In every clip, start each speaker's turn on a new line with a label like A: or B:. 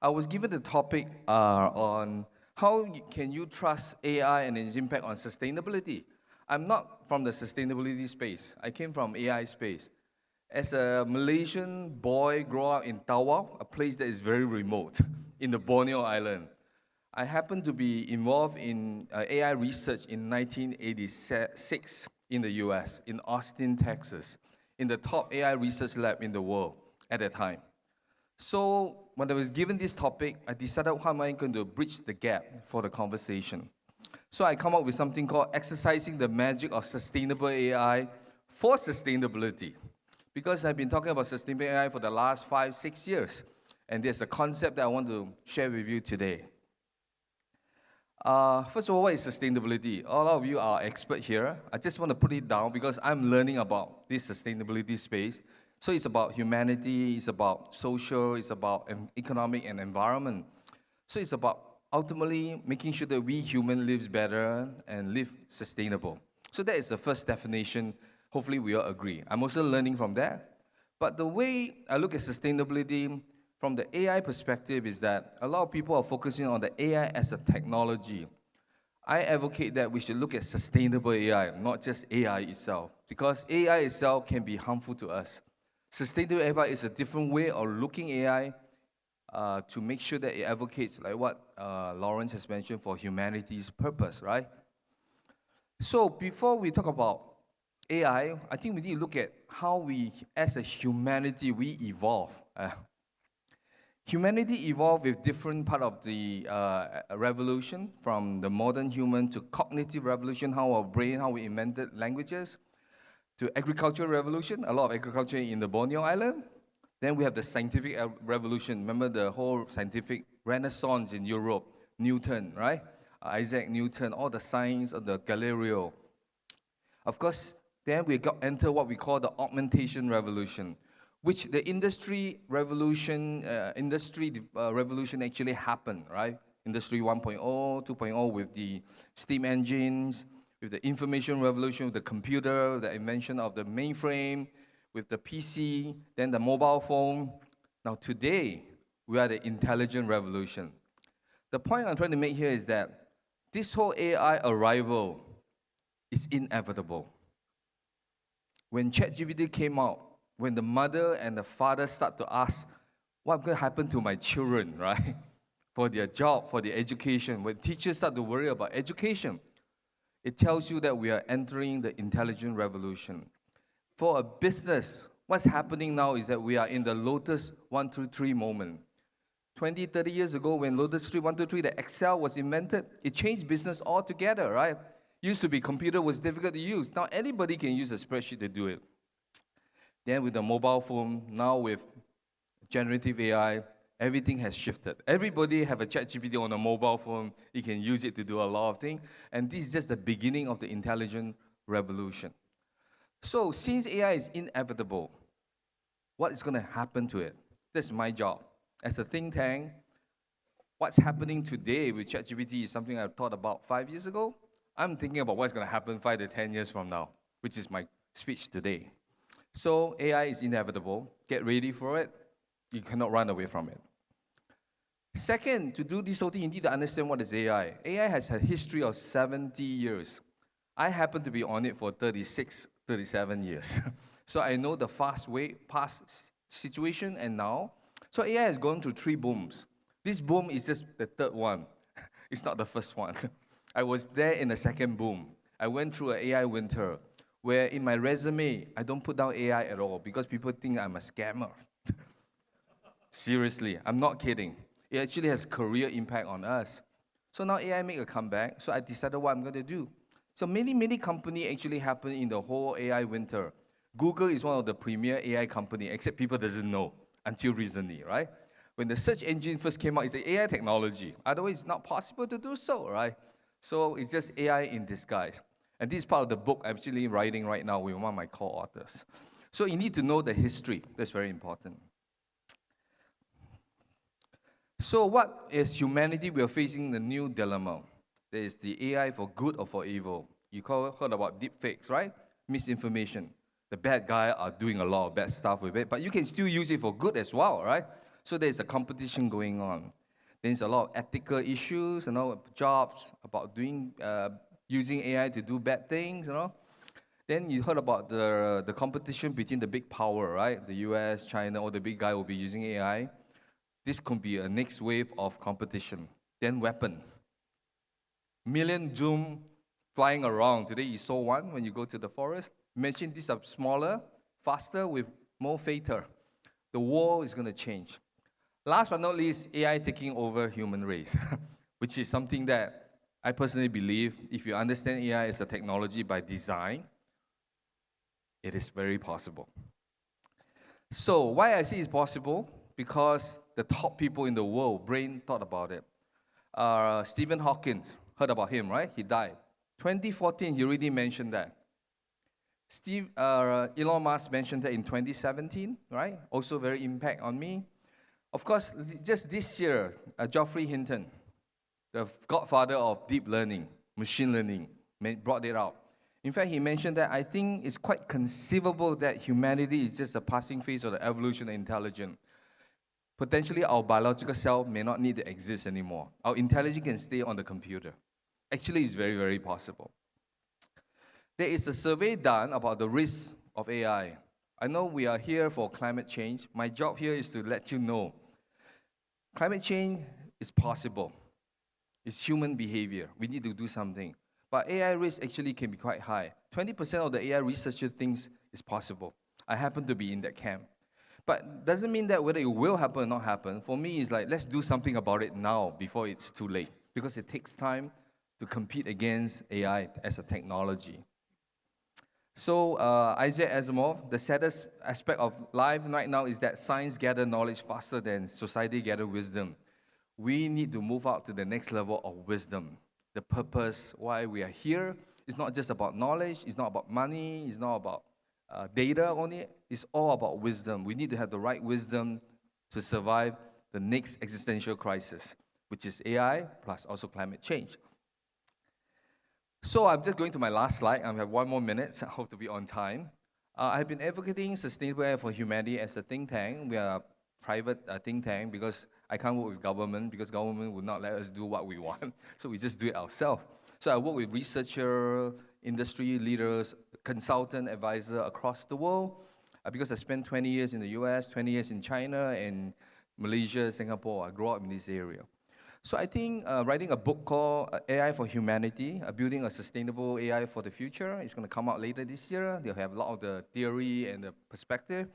A: I was given the topic on how can you trust AI and its impact on sustainability. I'm not from the sustainability space. I came from AI space. As a Malaysian boy, grew up in Tawau, a place that is very remote in the Borneo Island. I happened to be involved in AI research in 1986 in the US, in Austin, Texas, in the top AI research lab in the world at that time. So when I was given this topic, I decided how am I going to bridge the gap for the conversation. So I come up with something called exercising the magic of sustainable AI for sustainability. Because I've been talking about sustainable AI for the last 5-6 years. And there's a concept that I want to share with you today. First of all, what is sustainability? All of you are experts here. I just want to put it down because I'm learning about this sustainability space. So it's about humanity, it's about social, it's about economic and environment. So it's about ultimately making sure that we human lives better and live sustainable. So that is the first definition. Hopefully we all agree. I'm also learning from that. But the way I look at sustainability from the AI perspective is that a lot of people are focusing on the AI as a technology. I advocate that we should look at sustainable AI, not just AI itself, because AI itself can be harmful to us. Sustainable AI is a different way of looking AI to make sure that it advocates, like what Lawrence has mentioned, for humanity's purpose, right? So before we talk about AI, I think we need to look at how we, as a humanity, we evolve. Humanity evolved with different part of the revolution, from the modern human to cognitive revolution, how our brain, how we invented languages, to agricultural revolution, a lot of agriculture in the Borneo Island. Then we have the scientific revolution. Remember the whole scientific renaissance in Europe, Newton, right? Isaac Newton, all the science of the Galileo. Of course, then we enter what we call the augmentation revolution, which the industry revolution actually happened, right? Industry 1.0, 2.0 with the steam engines, with the information revolution, with the computer, the invention of the mainframe, with the PC, then the mobile phone. Now today, we are the intelligent revolution. The point I'm trying to make here is that this whole AI arrival is inevitable. When ChatGPT came out, when the mother and the father start to ask, what's going to happen to my children, right? For their job, for their education, when teachers start to worry about education, it tells you that we are entering the intelligent revolution. For a business, what's happening now is that we are in the Lotus 1, 2, 3 moment. 20, 30 years ago, when Lotus 3, 1, 2, 3, the Excel was invented, it changed business altogether, right? Used to be computer was difficult to use. Now anybody can use a spreadsheet to do it. Then with the mobile phone, now with generative AI, everything has shifted. Everybody have a ChatGPT on a mobile phone. You can use it to do a lot of things. And this is just the beginning of the intelligent revolution. So since AI is inevitable, what is going to happen to it? That's my job. As a think tank, what's happening today with ChatGPT is something I thought about 5 years ago. I'm thinking about what's going to happen 5 to 10 years from now, which is my speech today. So AI is inevitable. Get ready for it. You cannot run away from it. Second, to do this whole thing, you need to understand what is AI. AI has a history of 70 years. I happen to be on it for 36, 37 years. So I know the past situation and now. So AI has gone through 3 booms. This boom is just the third one. It's not the first one. I was there in the second boom. I went through an AI winter, where in my resume, I don't put down AI at all because people think I'm a scammer. Seriously, I'm not kidding. It actually has career impact on us. So now AI make a comeback, so I decided what I'm going to do. So many companies actually happen in the whole AI winter. Google is one of the premier AI company, except people doesn't know until recently, right? When the search engine first came out, it's an AI technology. Otherwise, it's not possible to do so, right? So it's just AI in disguise. And this is part of the book I'm actually writing right now with one of my co-authors. So you need to know the history. That's very important. So what is humanity? We are facing the new dilemma. There is the AI for good or for evil. You heard about deepfakes, right? Misinformation. The bad guys are doing a lot of bad stuff with it, but you can still use it for good as well, right? So there's a competition going on. There's a lot of ethical issues, jobs about doing, using AI to do bad things, Then you heard about the competition between the big power, right? The US, China, all the big guy will be using AI. This could be a next wave of competition. Then weapon. Million doom flying around. Today you saw one when you go to the forest. Imagine these are smaller, faster, with more fatal. The war is going to change. Last but not least, AI taking over human race, which is something that I personally believe, if you understand AI as a technology by design, it is very possible. So why I say it's possible? Because the top people in the world, brain thought about it. Stephen Hawking, heard about him, right? He died. 2014, he already mentioned that. Elon Musk mentioned that in 2017, right? Also very impact on me. Of course, just this year, Geoffrey Hinton, the godfather of deep learning, machine learning, brought it out. In fact, he mentioned that I think it's quite conceivable that humanity is just a passing phase of the evolution of intelligence. Potentially, our biological self may not need to exist anymore. Our intelligence can stay on the computer. Actually, it's very, very possible. There is a survey done about the risks of AI. I know we are here for climate change. My job here is to let you know climate change is possible. It's human behavior. We need to do something. But AI risk actually can be quite high. 20% of the AI researcher thinks it's possible. I happen to be in that camp. But doesn't mean that whether it will happen or not happen. For me, it's like, let's do something about it now before it's too late. Because it takes time to compete against AI as a technology. So Isaac Asimov, the saddest aspect of life right now is that science gather knowledge faster than society gather wisdom. We need to move out to the next level of wisdom. The purpose why we are here is not just about knowledge, it's not about money, it's not about data only, it's all about wisdom. We need to have the right wisdom to survive the next existential crisis, which is AI plus also climate change. So I'm just going to my last slide. I have 1 more minute. I hope to be on time. I've been advocating sustainable AI for humanity as a think tank. We are a private think tank because I can't work with government because government would not let us do what we want. So we just do it ourselves. So I work with researchers, industry leaders, consultant, advisor across the world because I spent 20 years in the US, 20 years in China, and Malaysia, Singapore. I grew up in this area. So I think writing a book called AI for Humanity, Building a Sustainable AI for the Future, is going to come out later this year. They'll have a lot of the theory and the perspective.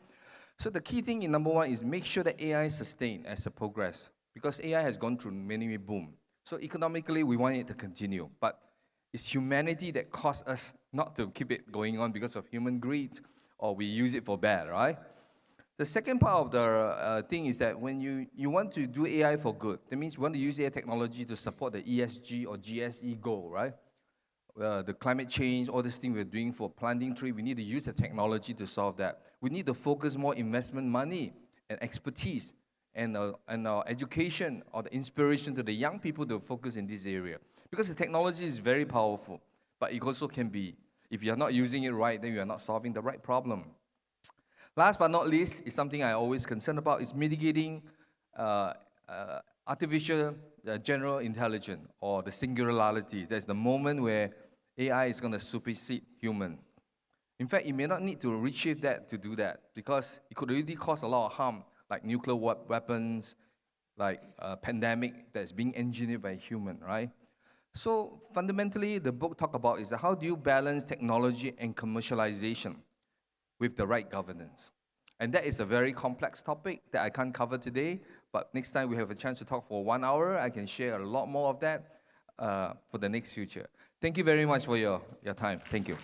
A: So the key thing in number one is make sure that AI is sustained as a progress, because AI has gone through many boom. So economically, we want it to continue, but it's humanity that caused us not to keep it going on because of human greed, or we use it for bad, right? The second part of the thing is that when you want to do AI for good, that means you want to use AI technology to support the ESG or GSE goal, right? The climate change, all this thing we're doing for planting tree, we need to use the technology to solve that. We need to focus more investment money and expertise and our education or the inspiration to the young people to focus in this area. Because the technology is very powerful, but it also can be, if you're not using it right, then you are not solving the right problem. Last but not least, is something I always concerned about, is mitigating artificial general intelligence, or the singularity. That's the moment where AI is going to supersede human. In fact, it may not need to retrieve that to do that, because it could really cause a lot of harm, like nuclear weapons, like a pandemic that's being engineered by human, right? So fundamentally, the book talk about is how do you balance technology and commercialization with the right governance. And that is a very complex topic that I can't cover today, but next time we have a chance to talk for 1 hour, I can share a lot more of that for the next future. Thank you very much for your time. Thank you.